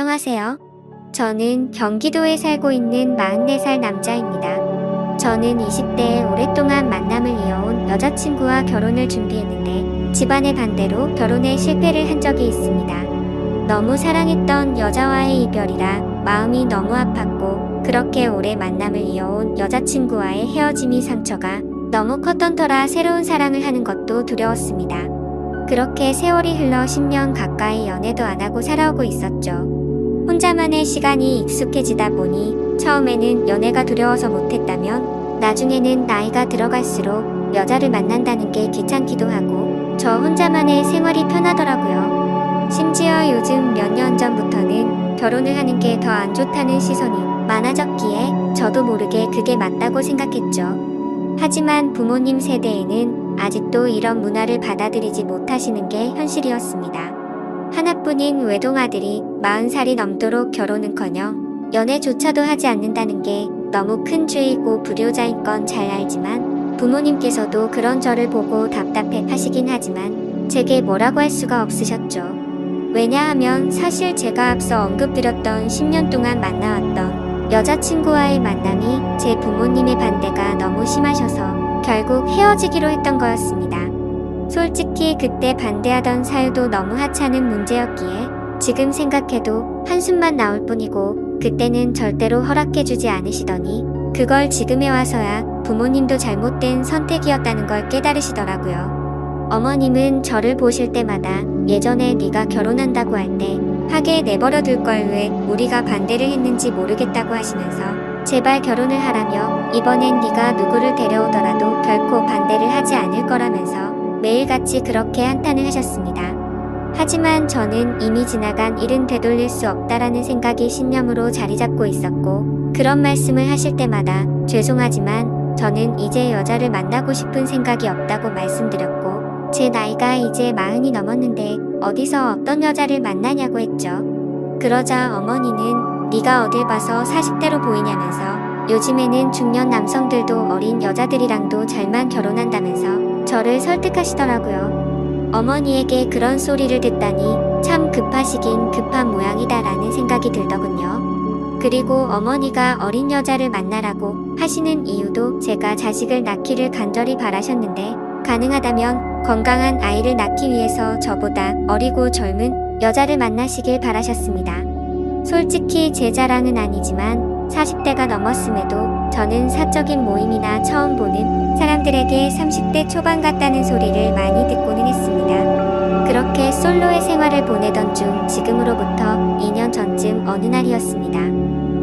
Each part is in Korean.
안녕하세요. 저는 경기도에 살고 있는 44살 남자입니다. 저는 20대에 오랫동안 만남을 이어온 여자친구와 결혼을 준비했는데 집안의 반대로 결혼에 실패를 한 적이 있습니다. 너무 사랑했던 여자와의 이별이라 마음이 너무 아팠고 그렇게 오래 만남을 이어온 여자친구와의 헤어짐이 상처가 너무 컸던 터라 새로운 사랑을 하는 것도 두려웠습니다. 그렇게 세월이 흘러 10년 가까이 연애도 안 하고 살아오고 있었죠. 혼자만의 시간이 익숙해지다 보니 처음에는 연애가 두려워서 못했다면 나중에는 나이가 들어갈수록 여자를 만난다는 게 귀찮기도 하고 저 혼자만의 생활이 편하더라고요. 심지어 요즘 몇 년 전부터는 결혼을 하는 게 더 안 좋다는 시선이 많아졌기에 저도 모르게 그게 맞다고 생각했죠. 하지만 부모님 세대에는 아직도 이런 문화를 받아들이지 못하시는 게 현실이었습니다. 하나뿐인 외동아들이 40살이 넘도록 결혼은커녕 연애조차도 하지 않는다는 게 너무 큰 죄이고 불효자인 건 잘 알지만 부모님께서도 그런 저를 보고 답답해 하시긴 하지만 제게 뭐라고 할 수가 없으셨죠. 왜냐하면 사실 제가 앞서 언급드렸던 10년 동안 만나왔던 여자친구와의 만남이 제 부모님의 반대가 너무 심하셔서 결국 헤어지기로 했던 거였습니다. 솔직히 그때 반대하던 사유도 너무 하찮은 문제였기에 지금 생각해도 한숨만 나올 뿐이고 그때는 절대로 허락해주지 않으시더니 그걸 지금에 와서야 부모님도 잘못된 선택이었다는 걸 깨달으시더라고요. 어머님은 저를 보실 때마다 예전에 네가 결혼한다고 할 때 하게 내버려 둘 걸 왜 우리가 반대를 했는지 모르겠다고 하시면서 제발 결혼을 하라며 이번엔 네가 누구를 데려오더라도 결코 반대를 하지 않을 거라면서 매일같이 그렇게 한탄을 하셨습니다. 하지만 저는 이미 지나간 일은 되돌릴 수 없다라는 생각이 신념으로 자리 잡고 있었고 그런 말씀을 하실 때마다 죄송하지만 저는 이제 여자를 만나고 싶은 생각이 없다고 말씀드렸고 제 나이가 이제 40이 넘었는데 어디서 어떤 여자를 만나냐고 했죠. 그러자 어머니는 네가 어딜 봐서 40대로 보이냐면서 요즘에는 중년 남성들도 어린 여자들이랑도 잘만 결혼한다면서 저를 설득하시더라고요. 어머니에게 그런 소리를 듣다니 참 급하시긴 급한 모양이다라는 생각이 들더군요. 그리고 어머니가 어린 여자를 만나라고 하시는 이유도 제가 자식을 낳기를 간절히 바라셨는데 가능하다면 건강한 아이를 낳기 위해서 저보다 어리고 젊은 여자를 만나시길 바라셨습니다. 솔직히 제 자랑은 아니지만 40대가 넘었음에도 저는 사적인 모임이나 처음 보는 사람들에게 30대 초반 같다는 소리를 많이 듣고는 했습니다. 그렇게 솔로의 생활을 보내던 중 지금으로부터 2년 전쯤 어느 날이었습니다.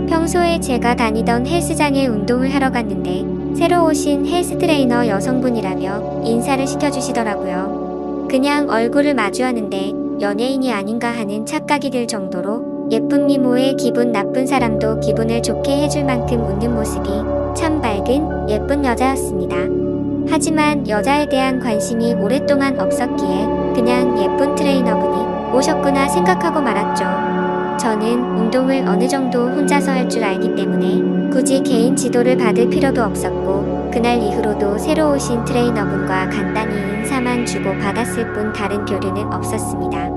평소에 제가 다니던 헬스장에 운동을 하러 갔는데 새로 오신 헬스 트레이너 여성분이라며 인사를 시켜주시더라고요. 그냥 얼굴을 마주하는데 연예인이 아닌가 하는 착각이 들 정도로 예쁜 미모에 기분 나쁜 사람도 기분을 좋게 해줄 만큼 웃는 모습이 참 밝은 예쁜 여자였습니다. 하지만 여자에 대한 관심이 오랫동안 없었기에 그냥 예쁜 트레이너분이 오셨구나 생각하고 말았죠. 저는 운동을 어느 정도 혼자서 할 줄 알기 때문에 굳이 개인 지도를 받을 필요도 없었고 그날 이후로도 새로 오신 트레이너분과 간단히 인사만 주고 받았을 뿐 다른 교류는 없었습니다.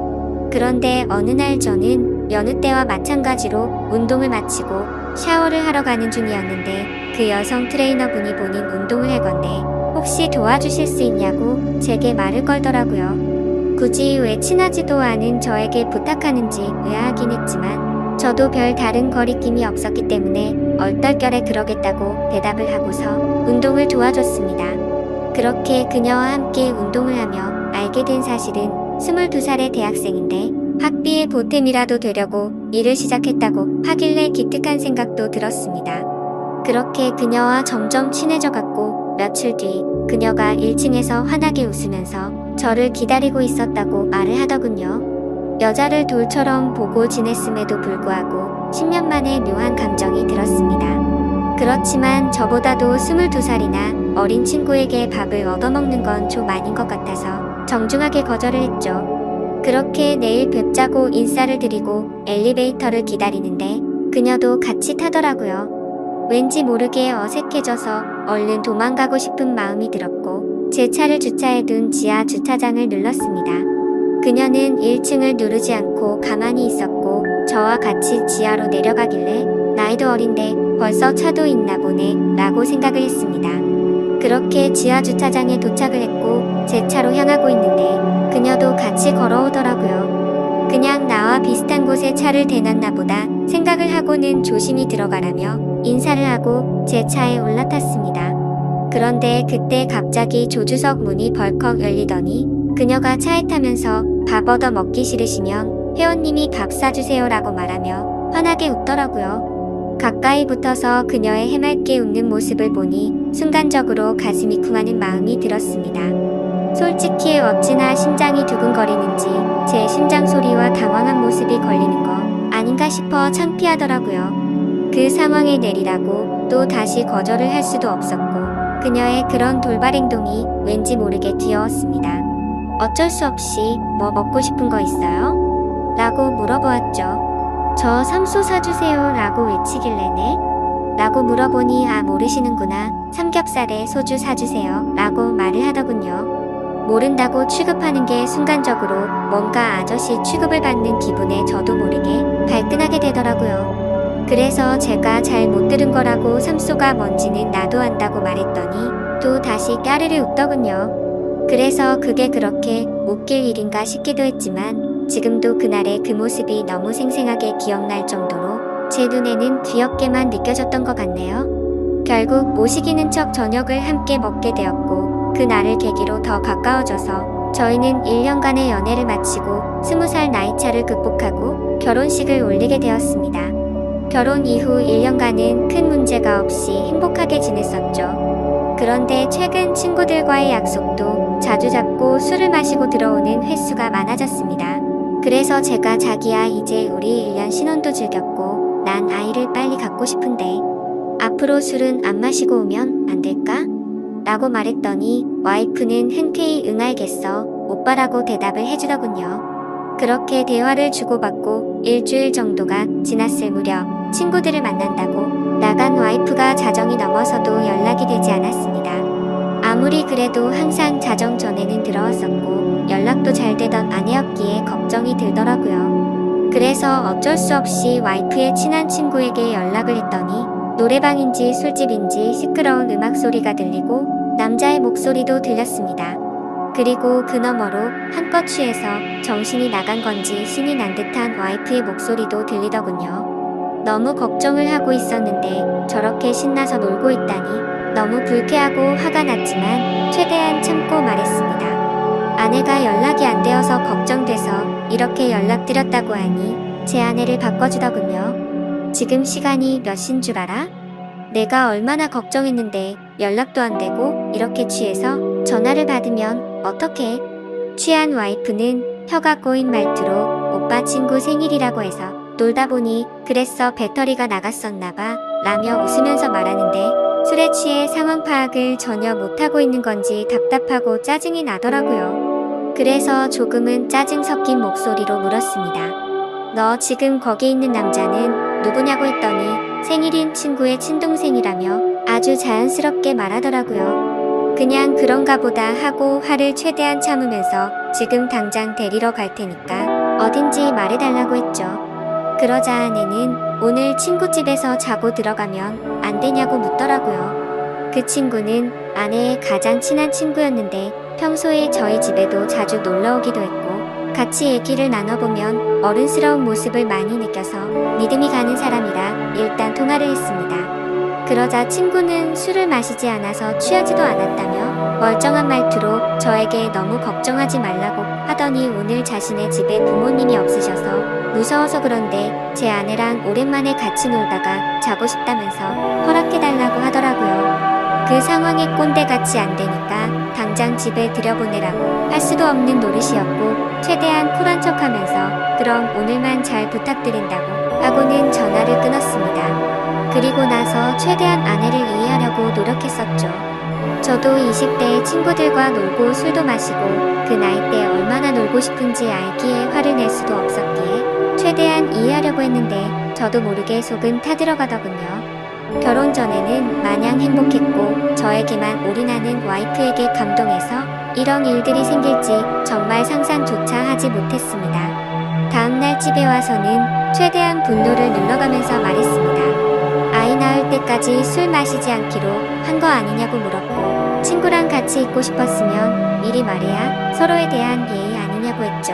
그런데 어느 날 저는 여느 때와 마찬가지로 운동을 마치고 샤워를 하러 가는 중이었는데 그 여성 트레이너분이 본인 운동을 할 건데 혹시 도와주실 수 있냐고 제게 말을 걸더라고요. 굳이 왜 친하지도 않은 저에게 부탁하는지 의아하긴 했지만 저도 별 다른 거리낌이 없었기 때문에 얼떨결에 그러겠다고 대답을 하고서 운동을 도와줬습니다. 그렇게 그녀와 함께 운동을 하며 알게 된 사실은 22살의 대학생인데 학비의 보탬이라도 되려고 일을 시작했다고 하길래 기특한 생각도 들었습니다. 그렇게 그녀와 점점 친해져갔고 며칠 뒤 그녀가 1층에서 환하게 웃으면서 저를 기다리고 있었다고 말을 하더군요. 여자를 돌처럼 보고 지냈음에도 불구하고 10년 만에 묘한 감정이 들었습니다. 그렇지만 저보다도 22살이나 어린 친구에게 밥을 얻어먹는 건 좀 아닌 것 같아서 정중하게 거절을 했죠. 그렇게 내일 뵙자고 인사를 드리고 엘리베이터를 기다리는데 그녀도 같이 타더라고요. 왠지 모르게 어색해져서 얼른 도망가고 싶은 마음이 들었고 제 차를 주차해둔 지하 주차장을 눌렀습니다. 그녀는 1층을 누르지 않고 가만히 있었고 저와 같이 지하로 내려가길래 나이도 어린데 벌써 차도 있나 보네 라고 생각을 했습니다. 그렇게 지하 주차장에 도착을 했고 제 차로 향하고 있는데 그녀도 같이 걸어오더라고요. 그냥 나와 비슷한 곳에 차를 대놨나 보다 생각을 하고는 조심히 들어가라며 인사를 하고 제 차에 올라탔습니다. 그런데 그때 갑자기 조주석 문이 벌컥 열리더니 그녀가 차에 타면서 밥 얻어 먹기 싫으시면 회원님이 밥 사주세요 라고 말하며 환하게 웃더라고요. 가까이 붙어서 그녀의 해맑게 웃는 모습을 보니 순간적으로 가슴이 쿵하는 마음이 들었습니다. 솔직히 어찌나 심장이 두근거리는지 제 심장 소리와 당황한 모습이 걸리는 거 아닌가 싶어 창피하더라고요. 그 상황에 내리라고 또 다시 거절을 할 수도 없었고 그녀의 그런 돌발 행동이 왠지 모르게 귀여웠습니다. 어쩔 수 없이 뭐 먹고 싶은 거 있어요? 라고 물어보았죠. 저 삼소 사주세요 라고 외치길래네? 라고 물어보니 아 모르시는구나. 삼겹살에 소주 사주세요 라고 말을 하더군요. 모른다고 취급하는 게 순간적으로 뭔가 아저씨 취급을 받는 기분에 저도 모르게 발끈하게 되더라고요. 그래서 제가 잘 못 들은 거라고 삼소가 뭔지는 나도 안다고 말했더니 또 다시 까르르 웃더군요. 그래서 그게 그렇게 웃길 일인가 싶기도 했지만 지금도 그날의 그 모습이 너무 생생하게 기억날 정도로 제 눈에는 귀엽게만 느껴졌던 것 같네요. 결국 모시기는 척 저녁을 함께 먹게 되었고 그날을 계기로 더 가까워져서 저희는 1년간의 연애를 마치고 20살 나이차를 극복하고 결혼식을 올리게 되었습니다. 결혼 이후 1년간은 큰 문제가 없이 행복하게 지냈었죠. 그런데 최근 친구들과의 약속도 자주 잡고 술을 마시고 들어오는 횟수가 많아졌습니다. 그래서 제가 자기야 이제 우리 1년 신혼도 즐겼고 난 아이를 빨리 갖고 싶은데 앞으로 술은 안 마시고 오면 안 될까? 라고 말했더니 와이프는 흔쾌히 응알겠어 오빠라고 대답을 해주더군요. 그렇게 대화를 주고받고 일주일 정도가 지났을 무렵 친구들을 만난다고 나간 와이프가 자정이 넘어서도 연락이 되지 않았습니다. 아무리 그래도 항상 자정 전에는 들어왔었고 연락도 잘 되던 아내였기에 걱정이 들더라고요. 그래서 어쩔 수 없이 와이프의 친한 친구에게 연락을 했더니 노래방인지 술집인지 시끄러운 음악 소리가 들리고 남자의 목소리도 들렸습니다. 그리고 그 너머로 한껏 취해서 정신이 나간 건지 신이 난 듯한 와이프의 목소리도 들리더군요. 너무 걱정을 하고 있었는데 저렇게 신나서 놀고 있다니 너무 불쾌하고 화가 났지만 최대한 참고 말했습니다. 아내가 연락이 안 되어서 걱정돼서 이렇게 연락드렸다고 하니 제 아내를 바꿔주더군요. 지금 시간이 몇 시인 줄 알아? 내가 얼마나 걱정했는데 연락도 안 되고 이렇게 취해서 전화를 받으면 어떡해? 취한 와이프는 혀가 꼬인 말투로 오빠 친구 생일이라고 해서 놀다 보니 그랬어 배터리가 나갔었나봐 라며 웃으면서 말하는데 술에 취해 상황 파악을 전혀 못하고 있는 건지 답답하고 짜증이 나더라고요. 그래서 조금은 짜증 섞인 목소리로 물었습니다. 너 지금 거기 있는 남자는 누구냐고 했더니 생일인 친구의 친동생이라며 아주 자연스럽게 말하더라고요. 그냥 그런가 보다 하고 화를 최대한 참으면서 지금 당장 데리러 갈 테니까 어딘지 말해달라고 했죠. 그러자 아내는 오늘 친구 집에서 자고 들어가면 안 되냐고 묻더라고요. 그 친구는 아내의 가장 친한 친구였는데 평소에 저희 집에도 자주 놀러 오기도 했고 같이 얘기를 나눠보면 어른스러운 모습을 많이 느껴서 믿음이 가는 사람이라 일단 통화를 했습니다. 그러자 친구는 술을 마시지 않아서 취하지도 않았다며 멀쩡한 말투로 저에게 너무 걱정하지 말라고 하더니 오늘 자신의 집에 부모님이 없으셔서 무서워서 그런데 제 아내랑 오랜만에 같이 놀다가 자고 싶다면서 허락해달라고 하더라고요. 그 상황이 꼰대같이 안 되니까 당장 집에 들여보내라고 할 수도 없는 노릇이었고 최대한 쿨한 척하면서 그럼 오늘만 잘 부탁드린다고 하고는 전화를 끊었습니다. 그리고 나서 최대한 아내를 이해하려고 노력했었죠. 저도 20대에 친구들과 놀고 술도 마시고 그 나이 때 얼마나 놀고 싶은지 알기에 화를 낼 수도 없었기에 최대한 이해하려고 했는데 저도 모르게 속은 타들어가더군요. 결혼 전에는 마냥 행복했고 저에게만 올인하는 와이프에게 감동해서 이런 일들이 생길지 정말 상상조차 하지 못했습니다. 다음날 집에 와서는 최대한 분노를 눌러가면서 말했습니다. 아이 낳을 때까지 술 마시지 않기로 한 거 아니냐고 물었고, 친구랑 같이 있고 싶었으면 미리 말해야 서로에 대한 예의 아니냐고 했죠.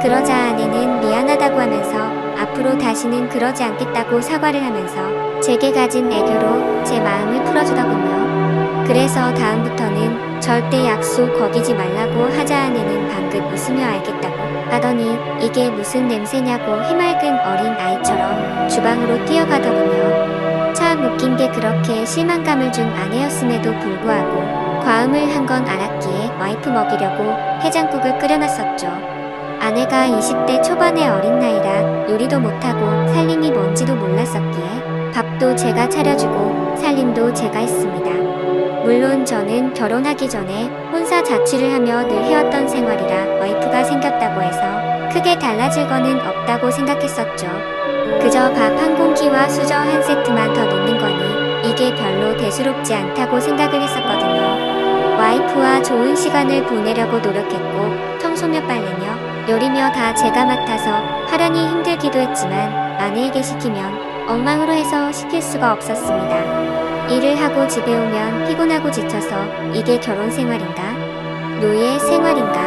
그러자 아내는 미안하다고 하면서 앞으로 다시는 그러지 않겠다고 사과를 하면서 제게 가진 애교로 제 마음을 풀어주더군요. 그래서 다음부터는 절대 약속 거기지 말라고 하자 아내는 방긋 웃으며 알겠다고 하더니 이게 무슨 냄새냐고 해맑은 어린 아이처럼 주방으로 뛰어가더군요. 참 웃긴 게 그렇게 실망감을 준 아내였음에도 불구하고 과음을 한 건 알았기에 와이프 먹이려고 해장국을 끓여놨었죠. 아내가 20대 초반의 어린 나이라 요리도 못하고 살림이 뭔지도 몰랐었기에 밥도 제가 차려주고 살림도 제가 했습니다. 물론 저는 결혼하기 전에 혼사 자취를 하며 늘 해왔던 생활이라 와이프가 생겼다고 해서 크게 달라질 거는 없다고 생각했었죠. 그저 밥 한 공기와 수저 한 세트만 더 놓는 거니 이게 별로 대수롭지 않다고 생각을 했었거든요. 와이프와 좋은 시간을 보내려고 노력했고 청소며 빨래며 요리며 다 제가 맡아서 하려니 힘들기도 했지만 아내에게 시키면 엉망으로 해서 시킬 수가 없었습니다. 일을 하고 집에 오면 피곤하고 지쳐서 이게 결혼 생활인가? 노예 생활인가?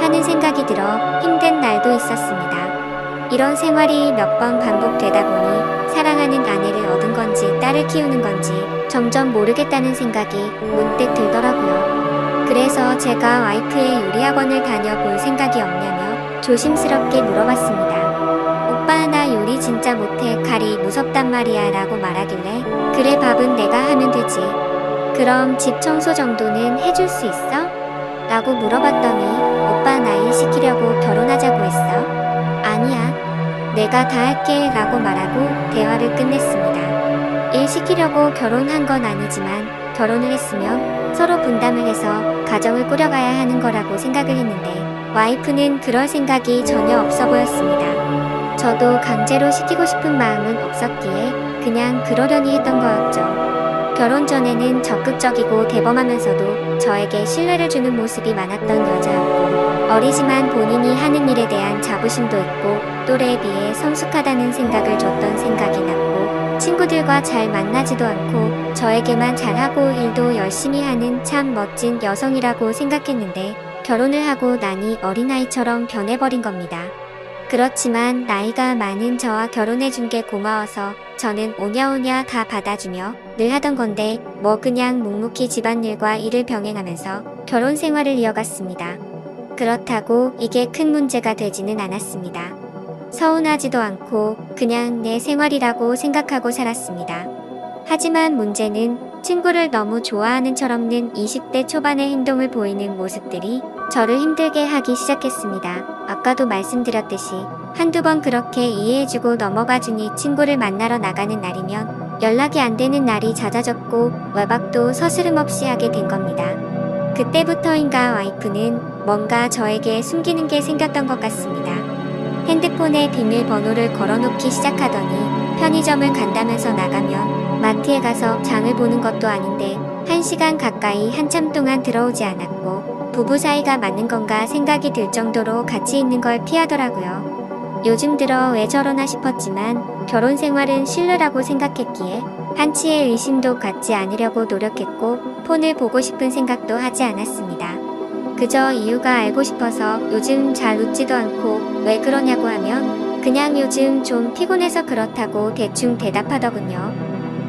하는 생각이 들어 힘든 날도 있었습니다. 이런 생활이 몇 번 반복되다 보니 사랑하는 아내를 얻은 건지 딸을 키우는 건지 점점 모르겠다는 생각이 문득 들더라고요. 그래서 제가 와이프의 요리학원을 다녀볼 생각이 없냐며 조심스럽게 물어봤습니다. 오빠 나 요리 진짜 못해 가리 무섭단 말이야 라고 말하길래 그래 밥은 내가 하면 되지. 그럼 집 청소 정도는 해줄 수 있어? 라고 물어봤더니 오빠 나 일 시키려고 결혼하자고 했어? 아니야. 내가 다 할게 라고 말하고 대화를 끝냈습니다. 일 시키려고 결혼한 건 아니지만 결혼을 했으면 서로 분담을 해서 가정을 꾸려가야 하는 거라고 생각을 했는데 와이프는 그럴 생각이 전혀 없어 보였습니다. 저도 강제로 시키고 싶은 마음은 없었기에 그냥 그러려니 했던 거였죠. 결혼 전에는 적극적이고 대범하면서도 저에게 신뢰를 주는 모습이 많았던 여자였고 어리지만 본인이 하는 일에 대한 자부심도 있고 또래에 비해 성숙하다는 생각을 줬던 생각이 났고 친구들과 잘 만나지도 않고 저에게만 잘하고 일도 열심히 하는 참 멋진 여성이라고 생각했는데 결혼을 하고 나니 어린아이처럼 변해버린 겁니다. 그렇지만 나이가 많은 저와 결혼해준 게 고마워서 저는 오냐오냐 다 받아주며 늘 하던 건데 뭐 그냥 묵묵히 집안일과 일을 병행하면서 결혼 생활을 이어갔습니다. 그렇다고 이게 큰 문제가 되지는 않았습니다. 서운하지도 않고 그냥 내 생활이라고 생각하고 살았습니다. 하지만 문제는 친구를 너무 좋아하는 철없는 20대 초반의 행동을 보이는 모습들이 저를 힘들게 하기 시작했습니다. 아까도 말씀드렸듯이 한두 번 그렇게 이해해주고 넘어가주니 친구를 만나러 나가는 날이면 연락이 안 되는 날이 잦아졌고 외박도 서스름없이 하게 된 겁니다. 그때부터인가 와이프는 뭔가 저에게 숨기는 게 생겼던 것 같습니다. 핸드폰에 비밀번호를 걸어놓기 시작하더니 편의점을 간다면서 나가면 마트에 가서 장을 보는 것도 아닌데 1시간 가까이 한참 동안 들어오지 않았고 부부 사이가 맞는 건가 생각이 들 정도로 같이 있는 걸 피하더라고요. 요즘 들어 왜 저러나 싶었지만 결혼 생활은 신뢰라고 생각했기에 한치의 의심도 갖지 않으려고 노력했고 폰을 보고 싶은 생각도 하지 않았습니다. 그저 이유가 알고 싶어서 요즘 잘 웃지도 않고 왜 그러냐고 하면 그냥 요즘 좀 피곤해서 그렇다고 대충 대답하더군요.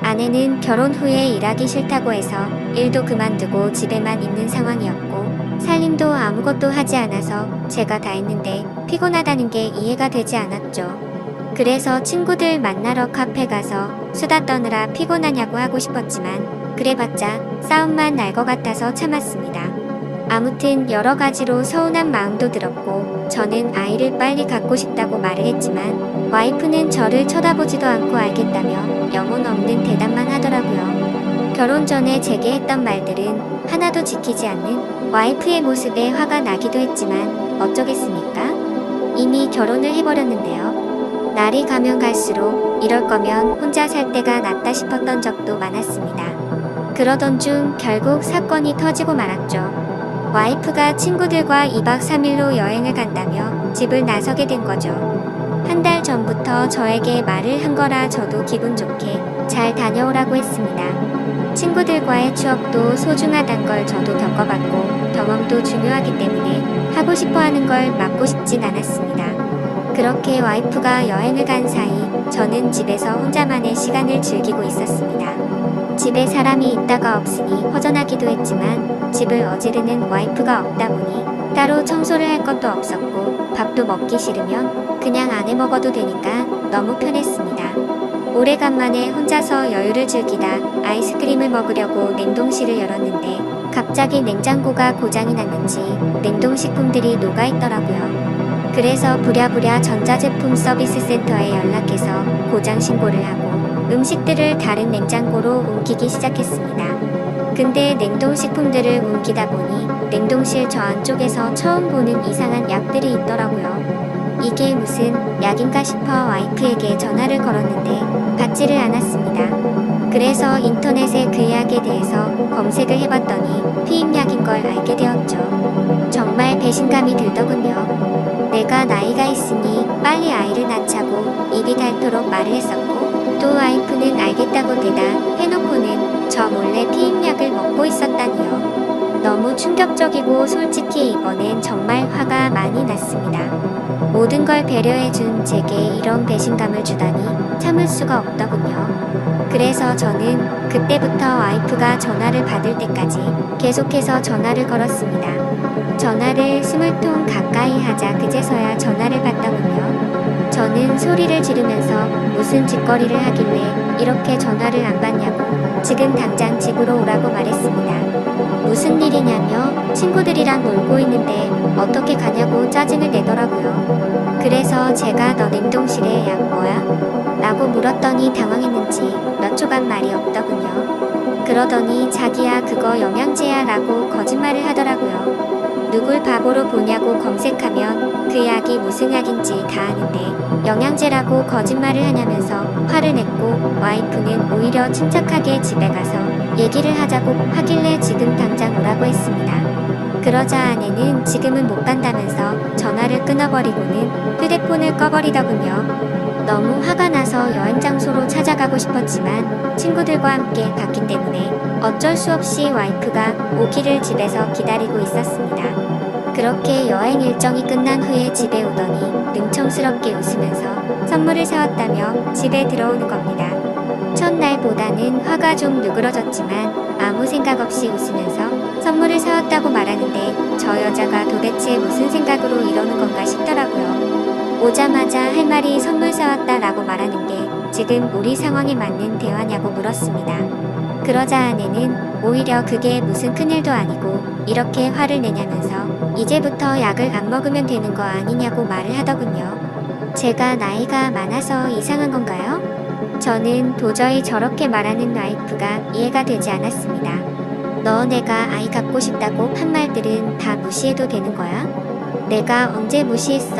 아내는 결혼 후에 일하기 싫다고 해서 일도 그만두고 집에만 있는 상황이었고 살림도 아무것도 하지 않아서 제가 다 했는데 피곤하다는 게 이해가 되지 않았죠. 그래서 친구들 만나러 카페 가서 수다 떠느라 피곤하냐고 하고 싶었지만 그래봤자 싸움만 날 것 같아서 참았습니다. 아무튼 여러 가지로 서운한 마음도 들었고 저는 아이를 빨리 갖고 싶다고 말을 했지만 와이프는 저를 쳐다보지도 않고 알겠다며 영혼 없는 대답만 하더라고요. 결혼 전에 제게 했던 말들은 하나도 지키지 않는 와이프의 모습에 화가 나기도 했지만 어쩌겠습니까? 이미 결혼을 해버렸는데요. 날이 가면 갈수록 이럴 거면 혼자 살 때가 낫다 싶었던 적도 많았습니다. 그러던 중 결국 사건이 터지고 말았죠. 와이프가 친구들과 2박 3일로 여행을 간다며 집을 나서게 된 거죠. 한 달 전부터 저에게 말을 한 거라 저도 기분 좋게 잘 다녀오라고 했습니다. 친구들과의 추억도 소중하단 걸 저도 겪어봤고 경험도 중요하기 때문에 하고 싶어 하는 걸 막고 싶진 않았습니다. 그렇게 와이프가 여행을 간 사이 저는 집에서 혼자만의 시간을 즐기고 있었습니다. 집에 사람이 있다가 없으니 허전하기도 했지만 집을 어지르는 와이프가 없다 보니 따로 청소를 할 것도 없었고 밥도 먹기 싫으면 그냥 안 해 먹어도 되니까 너무 편했습니다. 오래간만에 혼자서 여유를 즐기다 아이스크림을 먹으려고 냉동실을 열었는데 갑자기 냉장고가 고장이 났는지 냉동식품들이 녹아있더라고요. 그래서 부랴부랴 전자제품 서비스 센터에 연락해서 고장 신고를 하고 음식들을 다른 냉장고로 옮기기 시작했습니다. 근데 냉동식품들을 옮기다 보니 냉동실 저 안쪽에서 처음 보는 이상한 약들이 있더라고요. 이게 무슨 약인가 싶어 와이프에게 전화를 걸었는데 받지를 않았습니다. 그래서 인터넷에 그 약에 대해서 검색을 해봤더니 피임약인 걸 알게 되었죠. 정말 배신감이 들더군요. 내가 나이가 있으니 빨리 아이를 낳자고 입이 닳도록 말을 했었고 또 와이프는 알겠다고 대답해놓고는 저 몰래 피임약을 먹고 있었다니요. 너무 충격적이고 솔직히 이번엔 정말 화가 많이 났습니다. 모든 걸 배려해준 제게 이런 배신감을 주다니 참을 수가 없더군요. 그래서 저는 그때부터 와이프가 전화를 받을 때까지 계속해서 전화를 걸었습니다. 전화를 20통 가까이 하자 그제서야 전화를 받더군요. 저는 소리를 지르면서 무슨 짓거리를 하길래 이렇게 전화를 안 받냐고 지금 당장 집으로 오라고 말했습니다. 무슨 일이냐며 친구들이랑 놀고 있는데 어떻게 가냐고 짜증을 내더라고요. 그래서 제가 너 냉동실에 약 뭐야? 라고 물었더니 당황했는지 몇 초간 말이 없더군요. 그러더니 자기야 그거 영양제야 라고 거짓말을 하더라고요. 누굴 바보로 보냐고 검색하면 그 약이 무슨 약인지 다 아는데 영양제라고 거짓말을 하냐면서 화를 냈고 와이프는 오히려 침착하게 집에 가서 얘기를 하자고 하길래 지금 당장 오라고 했습니다. 그러자 아내는 지금은 못 간다면서 전화를 끊어버리고는 휴대폰을 꺼버리더군요. 너무 화가 나서 여행 장소로 찾아가고 싶었지만 친구들과 함께 갔기 때문에 어쩔 수 없이 와이프가 오기를 집에서 기다리고 있었습니다. 그렇게 여행 일정이 끝난 후에 집에 오더니 능청스럽게 웃으면서 선물을 사왔다며 집에 들어오는 겁니다. 첫날보다는 화가 좀 누그러졌지만 아무 생각 없이 웃으면서 선물을 사왔다고 말하는데 저 여자가 도대체 무슨 생각으로 이러는 건가 싶더라고요. 오자마자 할 말이 선물 사왔다 라고 말하는 게 지금 우리 상황에 맞는 대화냐고 물었습니다. 그러자 아내는 오히려 그게 무슨 큰일도 아니고 이렇게 화를 내냐면서 이제부터 약을 안 먹으면 되는 거 아니냐고 말을 하더군요. 제가 나이가 많아서 이상한 건가요? 저는 도저히 저렇게 말하는 와이프가 이해가 되지 않았습니다. 너 내가 아이 갖고 싶다고 한 말들은 다 무시해도 되는 거야? 내가 언제 무시했어?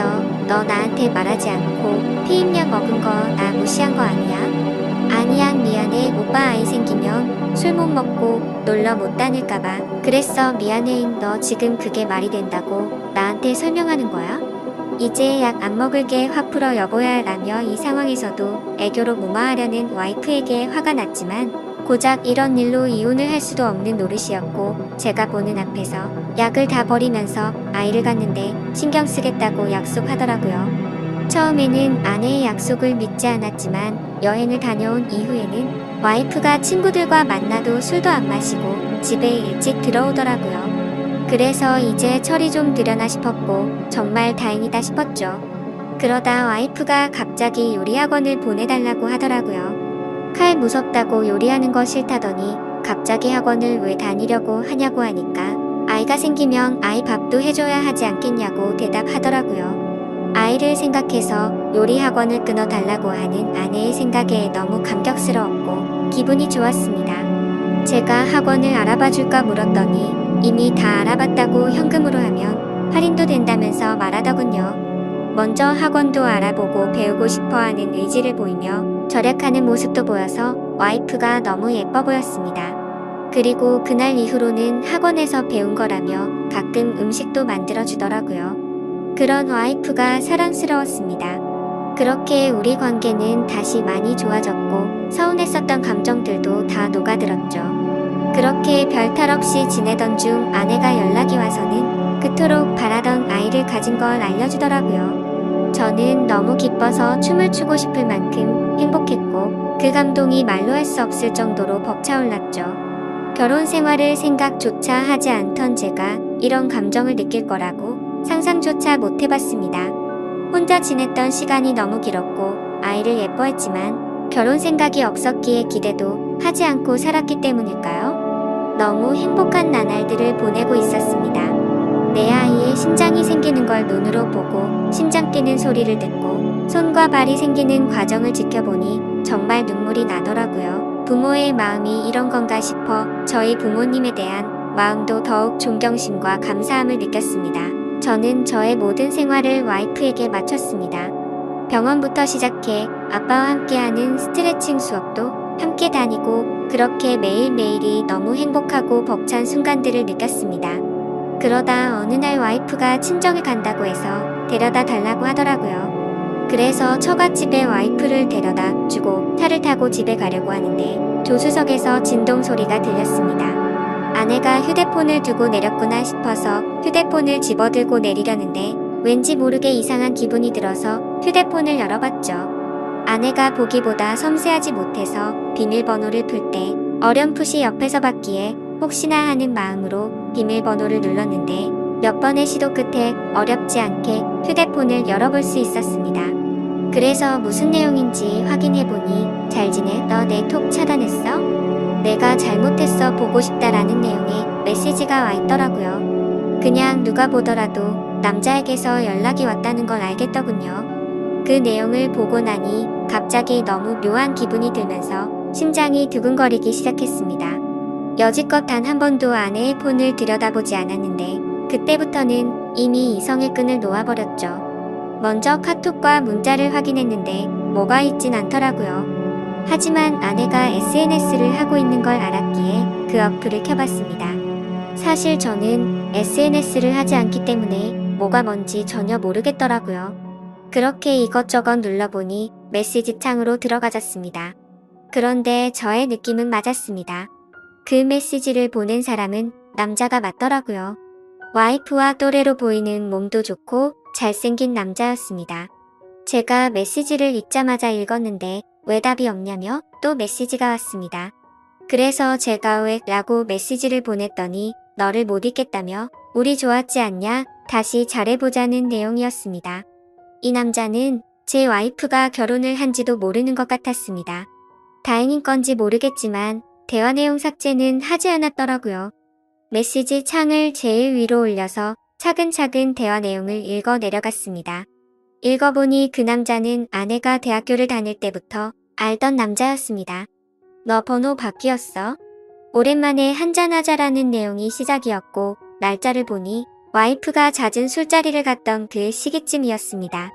너 나한테 말하지 않고 피임약 먹은 거 나 무시한 거 아니야? 아니야 미안해 오빠 아이 생기면 술 못 먹고 놀러 못 다닐까봐 그랬어 미안해 너 지금 그게 말이 된다고 나한테 설명하는 거야? 이제 약 안 먹을게 확 풀어 여보야 라며 이 상황에서도 애교로 무마하려는 와이프에게 화가 났지만 고작 이런 일로 이혼을 할 수도 없는 노릇이었고 제가 보는 앞에서 약을 다 버리면서 아이를 갖는데 신경 쓰겠다고 약속하더라고요. 처음에는 아내의 약속을 믿지 않았지만 여행을 다녀온 이후에는 와이프가 친구들과 만나도 술도 안 마시고 집에 일찍 들어오더라고요. 그래서 이제 철이 좀 들여나 싶었고 정말 다행이다 싶었죠. 그러다 와이프가 갑자기 요리학원을 보내달라고 하더라고요. 칼 무섭다고 요리하는 거 싫다더니 갑자기 학원을 왜 다니려고 하냐고 하니까 아이가 생기면 아이 밥도 해줘야 하지 않겠냐고 대답하더라고요. 아이를 생각해서 요리 학원을 끊어달라고 하는 아내의 생각에 너무 감격스러웠고 기분이 좋았습니다. 제가 학원을 알아봐줄까 물었더니 이미 다 알아봤다고 현금으로 하면 할인도 된다면서 말하더군요. 먼저 학원도 알아보고 배우고 싶어하는 의지를 보이며 절약하는 모습도 보여서 와이프가 너무 예뻐 보였습니다. 그리고 그날 이후로는 학원에서 배운 거라며 가끔 음식도 만들어 주더라고요. 그런 와이프가 사랑스러웠습니다. 그렇게 우리 관계는 다시 많이 좋아졌고 서운했었던 감정들도 다 녹아들었죠. 그렇게 별탈 없이 지내던 중 아내가 연락이 와서는 그토록 바라던 아이를 가진 걸 알려주더라고요. 저는 너무 기뻐서 춤을 추고 싶을 만큼 행복했고 그 감동이 말로 할 수 없을 정도로 벅차올랐죠. 결혼 생활을 생각조차 하지 않던 제가 이런 감정을 느낄 거라고 상상조차 못 해봤습니다. 혼자 지냈던 시간이 너무 길었고 아이를 예뻐했지만 결혼 생각이 없었기에 기대도 하지 않고 살았기 때문일까요? 너무 행복한 나날들을 보내고 있었습니다. 내 아이의 심장이 생기는 걸 눈으로 보고 심장 뛰는 소리를 듣고 손과 발이 생기는 과정을 지켜보니 정말 눈물이 나더라고요. 부모의 마음이 이런 건가 싶어 저희 부모님에 대한 마음도 더욱 존경심과 감사함을 느꼈습니다. 저는 저의 모든 생활을 와이프에게 마쳤습니다. 병원부터 시작해 아빠와 함께하는 스트레칭 수업도 함께 다니고 그렇게 매일매일이 너무 행복하고 벅찬 순간들을 느꼈습니다. 그러다 어느 날 와이프가 친정에 간다고 해서 데려다 달라고 하더라고요. 그래서 처갓집에 와이프를 데려다 주고 차를 타고 집에 가려고 하는데 조수석에서 진동 소리가 들렸습니다. 아내가 휴대폰을 두고 내렸구나 싶어서 휴대폰을 집어들고 내리려는데 왠지 모르게 이상한 기분이 들어서 휴대폰을 열어봤죠. 아내가 보기보다 섬세하지 못해서 비밀번호를 풀 때 어렴풋이 옆에서 봤기에 혹시나 하는 마음으로 비밀번호를 눌렀는데 몇 번의 시도 끝에 어렵지 않게 휴대폰을 열어볼 수 있었습니다. 그래서 무슨 내용인지 확인해보니 잘 지내? 너 내 톡 차단했어? 내가 잘못했어 보고 싶다라는 내용의 메시지가 와 있더라고요. 그냥 누가 보더라도 남자에게서 연락이 왔다는 걸 알겠더군요. 그 내용을 보고 나니 갑자기 너무 묘한 기분이 들면서 심장이 두근거리기 시작했습니다. 여지껏 단 한 번도 아내의 폰을 들여다보지 않았는데 그때부터는 이미 이성의 끈을 놓아버렸죠. 먼저 카톡과 문자를 확인했는데 뭐가 있진 않더라고요. 하지만 아내가 SNS를 하고 있는 걸 알았기에 그 어플을 켜봤습니다. 사실 저는 SNS를 하지 않기 때문에 뭐가 뭔지 전혀 모르겠더라고요. 그렇게 이것저것 눌러보니 메시지 창으로 들어가졌습니다. 그런데 저의 느낌은 맞았습니다. 그 메시지를 보낸 사람은 남자가 맞더라고요. 와이프와 또래로 보이는 몸도 좋고 잘생긴 남자였습니다. 제가 메시지를 읽자마자 읽었는데 왜 답이 없냐며 또 메시지가 왔습니다. 그래서 제가 왜? 라고 메시지를 보냈더니 너를 못 잊겠다며 우리 좋았지 않냐? 다시 잘해보자는 내용이었습니다. 이 남자는 제 와이프가 결혼을 한지도 모르는 것 같았습니다. 다행인 건지 모르겠지만 대화 내용 삭제는 하지 않았더라고요. 메시지 창을 제일 위로 올려서 차근차근 대화 내용을 읽어 내려갔습니다. 읽어보니 그 남자는 아내가 대학교를 다닐 때부터 알던 남자였습니다. 너 번호 바뀌었어? 오랜만에 한잔하자라는 내용이 시작이었고 날짜를 보니 와이프가 잦은 술자리를 갔던 그 시기쯤이었습니다.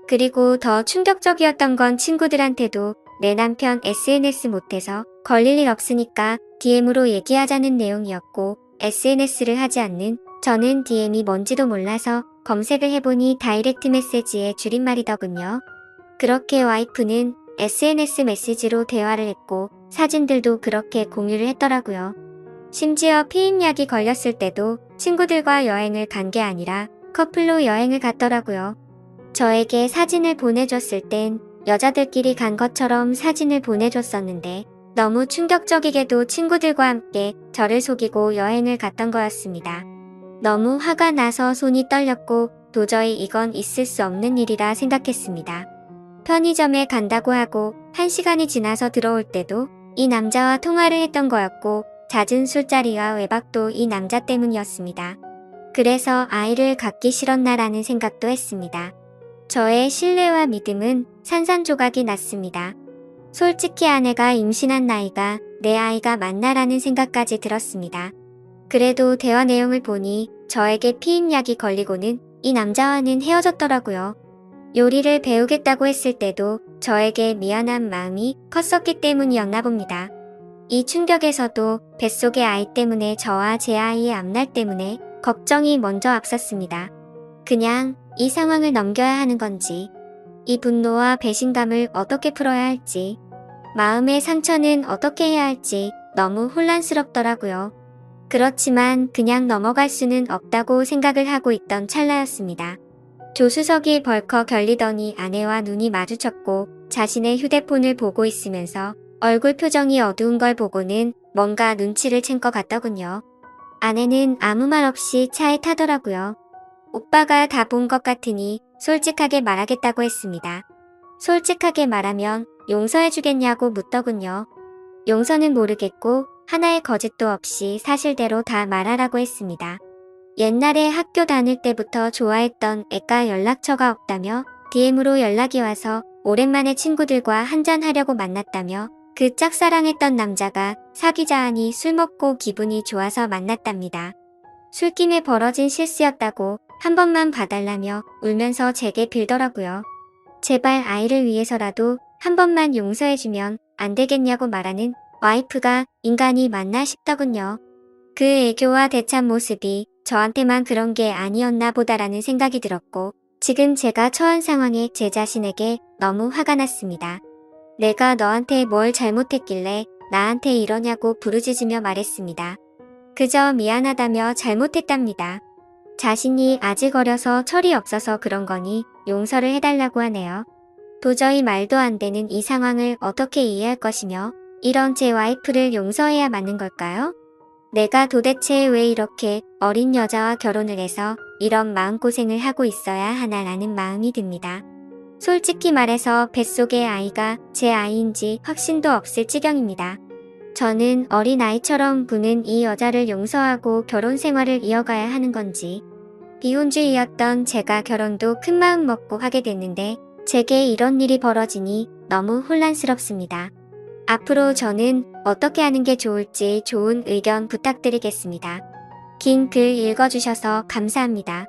그리고 더 충격적이었던 건 친구들한테도 내 남편 SNS 못해서 걸릴 일 없으니까 DM으로 얘기하자는 내용이었고 SNS를 하지 않는 저는 DM이 뭔지도 몰라서 검색을 해보니 다이렉트 메시지의 줄임말이더군요. 그렇게 와이프는 SNS 메시지로 대화를 했고 사진들도 그렇게 공유를 했더라고요. 심지어 피임약이 걸렸을 때도 친구들과 여행을 간 게 아니라 커플로 여행을 갔더라고요. 저에게 사진을 보내줬을 땐 여자들끼리 간 것처럼 사진을 보내줬었는데 너무 충격적이게도 친구들과 함께 저를 속이고 여행을 갔던 거였습니다. 너무 화가 나서 손이 떨렸고 도저히 이건 있을 수 없는 일이라 생각했습니다. 편의점에 간다고 하고 1시간이 지나서 들어올 때도 이 남자와 통화를 했던 거였고 잦은 술자리와 외박도 이 남자 때문이었습니다. 그래서 아이를 갖기 싫었나라는 생각도 했습니다. 저의 신뢰와 믿음은 산산조각이 났습니다. 솔직히 아내가 임신한 나이가 내 아이가 맞나라는 생각까지 들었습니다. 그래도 대화 내용을 보니 저에게 피임약이 걸리고는 이 남자와는 헤어졌더라고요. 요리를 배우겠다고 했을 때도 저에게 미안한 마음이 컸었기 때문이었나 봅니다. 이 충격에서도 뱃속의 아이 때문에 저와 제 아이의 앞날 때문에 걱정이 먼저 앞섰습니다. 그냥 이 상황을 넘겨야 하는 건지 이 분노와 배신감을 어떻게 풀어야 할지, 마음의 상처는 어떻게 해야 할지 너무 혼란스럽더라고요. 그렇지만 그냥 넘어갈 수는 없다고 생각을 하고 있던 찰나였습니다. 조수석이 벌컥 열리더니 아내와 눈이 마주쳤고 자신의 휴대폰을 보고 있으면서 얼굴 표정이 어두운 걸 보고는 뭔가 눈치를 챈 것 같더군요. 아내는 아무 말 없이 차에 타더라고요. 오빠가 다 본 것 같으니 솔직하게 말하겠다고 했습니다. 솔직하게 말하면 용서해주겠냐고 묻더군요. 용서는 모르겠고 하나의 거짓도 없이 사실대로 다 말하라고 했습니다. 옛날에 학교 다닐 때부터 좋아했던 애가 연락처가 없다며 DM으로 연락이 와서 오랜만에 친구들과 한잔하려고 만났다며 그 짝사랑했던 남자가 사귀자 하니 술 먹고 기분이 좋아서 만났답니다. 술김에 벌어진 실수였다고 한 번만 봐달라며 울면서 제게 빌더라고요. 제발 아이를 위해서라도 한 번만 용서해주면 안 되겠냐고 말하는 와이프가 인간이 맞나 싶더군요. 그 애교와 대참 모습이 저한테만 그런 게 아니었나 보다라는 생각이 들었고 지금 제가 처한 상황에 제 자신에게 너무 화가 났습니다. 내가 너한테 뭘 잘못했길래 나한테 이러냐고 부르짖으며 말했습니다. 그저 미안하다며 잘못했답니다. 자신이 아직 어려서 철이 없어서 그런 거니 용서를 해달라고 하네요. 도저히 말도 안 되는 이 상황을 어떻게 이해할 것이며 이런 제 와이프를 용서해야 맞는 걸까요? 내가 도대체 왜 이렇게 어린 여자와 결혼을 해서 이런 마음고생을 하고 있어야 하나라는 마음이 듭니다. 솔직히 말해서 뱃속의 아이가 제 아이인지 확신도 없을 지경입니다. 저는 어린아이처럼 구는 이 여자를 용서하고 결혼 생활을 이어가야 하는 건지, 비혼주의였던 제가 결혼도 큰 마음 먹고 하게 됐는데 제게 이런 일이 벌어지니 너무 혼란스럽습니다. 앞으로 저는 어떻게 하는 게 좋을지 좋은 의견 부탁드리겠습니다. 긴 글 읽어주셔서 감사합니다.